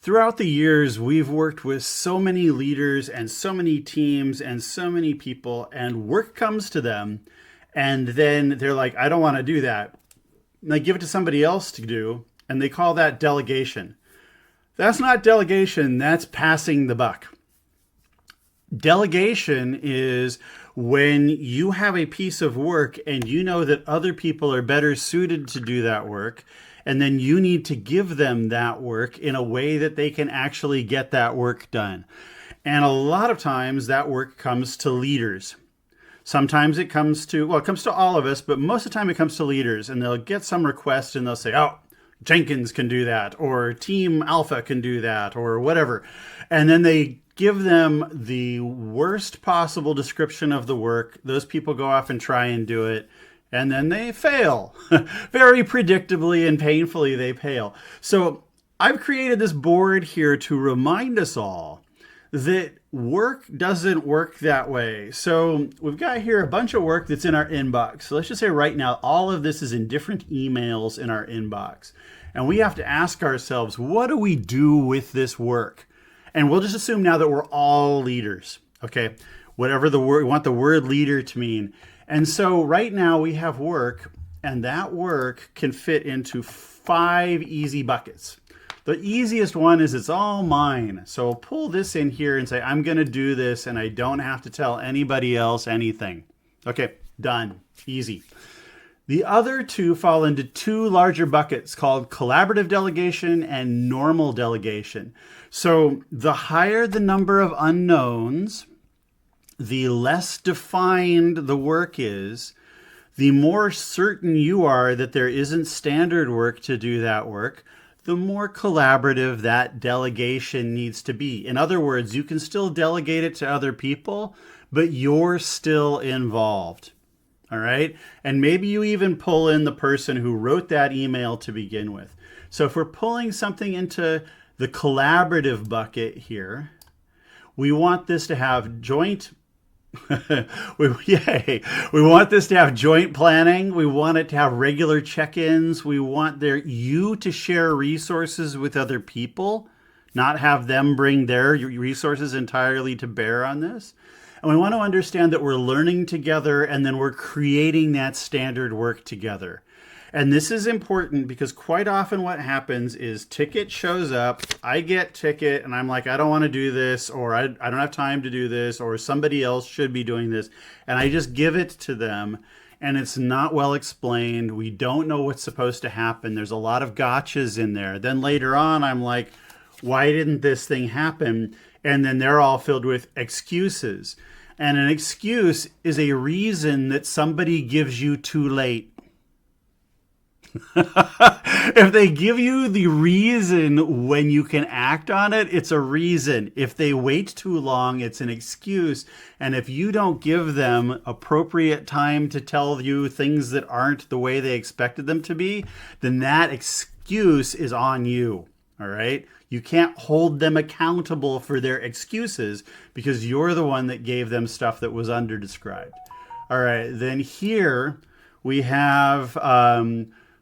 Throughout the years, we've worked with so many leaders and so many teams and so many people, and work comes to them, and then they're like, I don't want to do that. And they give it to somebody else to do, and they call that delegation. That's not delegation, that's passing the buck. Delegation is when you have a piece of work and you know that other people are better suited to do that work, and then you need to give them that work in a way that they can actually get that work done. And a lot of times that work comes to leaders. Sometimes it comes to all of us, but most of the time it comes to leaders, and they'll get some request and they'll say, oh, Jenkins can do that, or Team Alpha can do that, or whatever. And then they give them the worst possible description of the work. Those people go off and try and do it, and then they fail. Very predictably and painfully, they fail. So I've created this board here to remind us all that work doesn't work that way. So we've got here a bunch of work that's in our inbox. So let's just say right now, all of this is in different emails in our inbox. And we have to ask ourselves, what do we do with this work? And we'll just assume now that we're all leaders, okay? Whatever the word, we want the word leader to mean. And so right now we have work, and that work can fit into 5 easy buckets. The easiest one is it's all mine. So I'll pull this in here and say, I'm going to do this, and I don't have to tell anybody else anything. Okay, done. Easy. The other 2 fall into 2 larger buckets called collaborative delegation and normal delegation. So the higher the number of unknowns, the less defined the work is, the more certain you are that there isn't standard work to do that work, the more collaborative that delegation needs to be. In other words, you can still delegate it to other people, but you're still involved. All right? And maybe you even pull in the person who wrote that email to begin with. So if we're pulling something into the collaborative bucket here, we want this to have joint we want this to have joint planning. We want it to have regular check-ins. We want you to share resources with other people, not have them bring their resources entirely to bear on this. And we want to understand that we're learning together, and then we're creating that standard work together. And this is important because quite often what happens is ticket shows up, I get ticket, and I'm like, I don't want to do this, or I don't have time to do this, or somebody else should be doing this. And I just give it to them, and it's not well explained. We don't know what's supposed to happen. There's a lot of gotchas in there. Then later on, I'm like, why didn't this thing happen? And then they're all filled with excuses. And an excuse is a reason that somebody gives you too late. If they give you the reason when you can act on it, it's a reason. If they wait too long, it's an excuse. And if you don't give them appropriate time to tell you things that aren't the way they expected them to be, then that excuse is on you. All right? You can't hold them accountable for their excuses because you're the one that gave them stuff that was underdescribed. All right, then here we have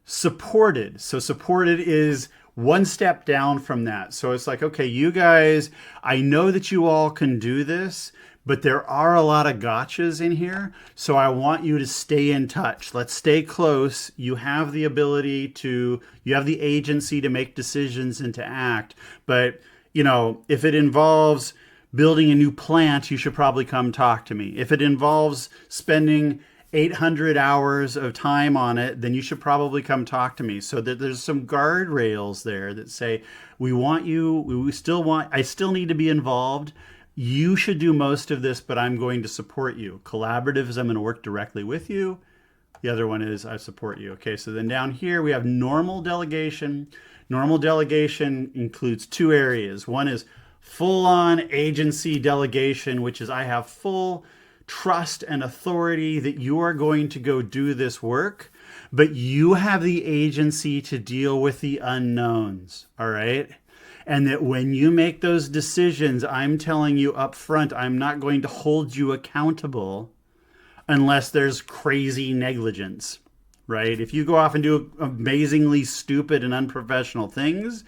supported. So supported is one step down from that. So it's like, okay, you guys, I know that you all can do this, but there are a lot of gotchas in here. So I want you to stay in touch. Let's stay close. You have the ability to, you have the agency to make decisions and to act. But, you know, if it involves building a new plant, you should probably come talk to me. If it involves spending 800 hours of time on it, then you should probably come talk to me. So that there's some guardrails there that say, we want you, I still need to be involved. You should do most of this, but I'm going to support you. Collaborative is I'm going to work directly with you. The other one is I support you. Okay, so then down here we have normal delegation. Normal delegation includes 2 areas. One is full-on agency delegation, which is I have full trust and authority that you are going to go do this work, but you have the agency to deal with the unknowns, all right? And that when you make those decisions, I'm telling you up front, I'm not going to hold you accountable. unless there's crazy negligence, right? If you go off and do amazingly stupid and unprofessional things,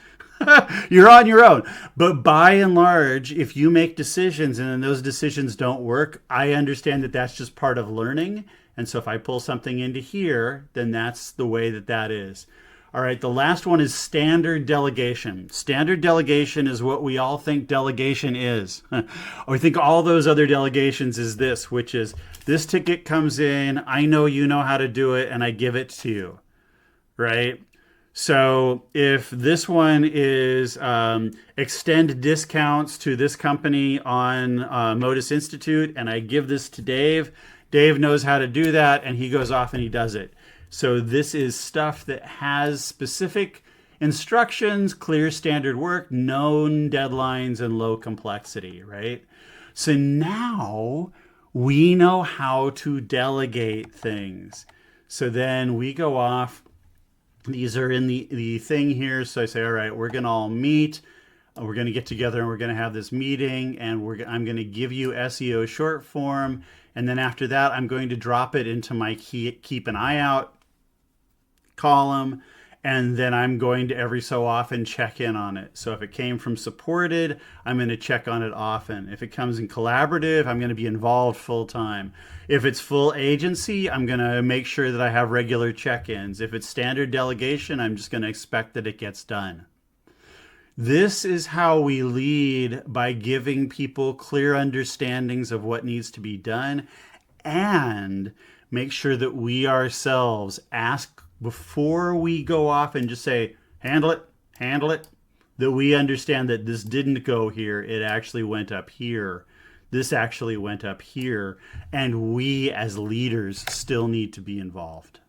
you're on your own. But by and large, if you make decisions and then those decisions don't work, I understand that that's just part of learning. And so if I pull something into here, then that's the way that that is. All right, the last one is standard delegation. Standard delegation is what we all think delegation is. Or we think all those other delegations is this, which is this ticket comes in, I know you know how to do it, and I give it to you, right? So if this one is extend discounts to this company on Modus Institute, and I give this to Dave, Dave knows how to do that, and he goes off and he does it. So this is stuff that has specific instructions, clear standard work, known deadlines, and low complexity, right? So now we know how to delegate things. So then we go off. These are in the thing here. So I say, all right, we're going to all meet. We're going to get together and we're going to have this meeting, and I'm going to give you SEO short form. And then after that, I'm going to drop it into my keep an eye out column, and then I'm going to every so often check in on it. So if it came from supported, I'm going to check on it often. If it comes in collaborative, I'm going to be involved full time. If it's full agency, I'm going to make sure that I have regular check-ins. If it's standard delegation, I'm just going to expect that it gets done. This is how we lead, by giving people clear understandings of what needs to be done, and make sure that we ourselves ask before we go off and just say, handle it, that we understand that this didn't go here. It actually went up here. This actually went up here. And we as leaders still need to be involved.